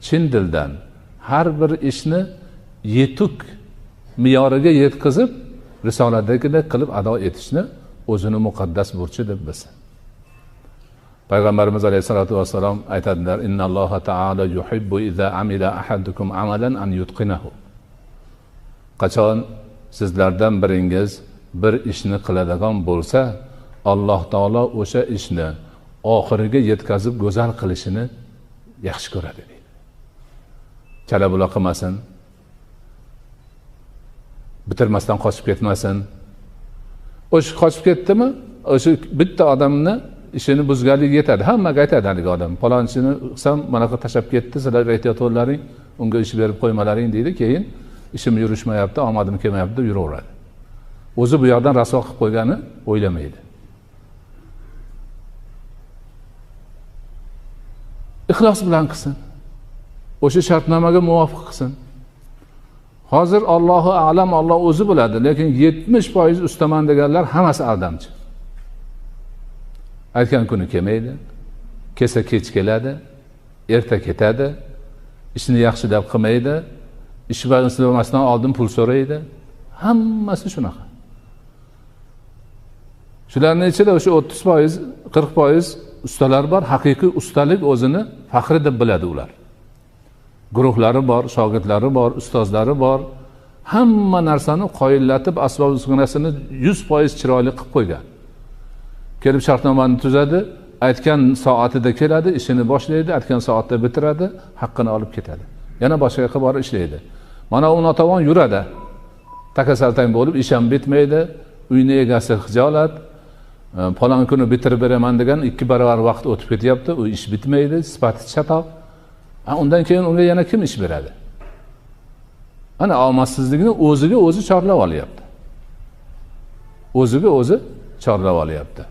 chin dildan har bir ishni yetuk me'yoriga yetkazib risoladagidek qilib ado etishni o'zini muqaddas burchi deb bilsin. Payg'ambarimiz alayhisolatu vassalom aytadilar: "Innalloha ta'ala yuhibbu idza amila ahadukum amalan an yutqinahu." Qachon sizlardan biringiz bir ishni qiladigan bo'lsa, Alloh taolo o'sha ishni oxiriga yetkazib go'zal qilishini yaxshi ko'radi deydi. Chala bula qilmasin, bitirmasdan qochib ketmasin. O'sha qochib ketdimi, o'sha bitta odamni ishini buzganligi yetadi. Hammaga aytadi haligi odam: "Palonchini qilsam, manaqa tashab ketdi, sizlar aytayotganlaring, unga ish berib qo'ymalaring" deydi. Keyin ishim yurishmayapti, omadim kelmayapti deb yuraveradi. O'zi bu yoqdan rasvo qilib qo'ygani o'ylamaydi. Ixlos bilan qilsin. O'sha shartnomaga muvofiq qilsin. Hozir Allohu a'lam, Alloh o'zi biladi, lekin 70% ustaman deganlar hammasi aldamchi. Aytgan kuni kelmaydi, kelsa kech keladi, erta ketadi, ishni yaxshilab qilmaydi, ish bajarmasdan oldin pul so'raydi. Hammasi shunaqa. Shularning ichida o'sha 30%, 40% ustalar bor, haqiqiy ustalik o'zini faxri deb biladi ular. Guruhlari bor, shogirdlari bor, ustozlari bor. Hamma narsani qoyillatib, asbob-uskunasini 100% chiroyli qilib qo'ygan. Kelib shartnomani tuzadi, aytgan soatida keladi, ishini boshlaydi, aytgan soatda bitiradi, haqqini olib ketadi. Yana boshqa yoqqa borib ishlaydi. Mana u notavon yuradi. Takasaltang bo'lib, ish ham bitmaydi, uyni egasi xijolat, falon kuni bitirib beraman degan 2 barobar vaqt o'tib ketyapti, u ish bitmaydi, sifati chatoq. Undan keyin unga yana kim ish beradi? Ana omadsizlikni o'ziga o'zi chorlab olyapti. O'ziga o'zi chorlab olyapti.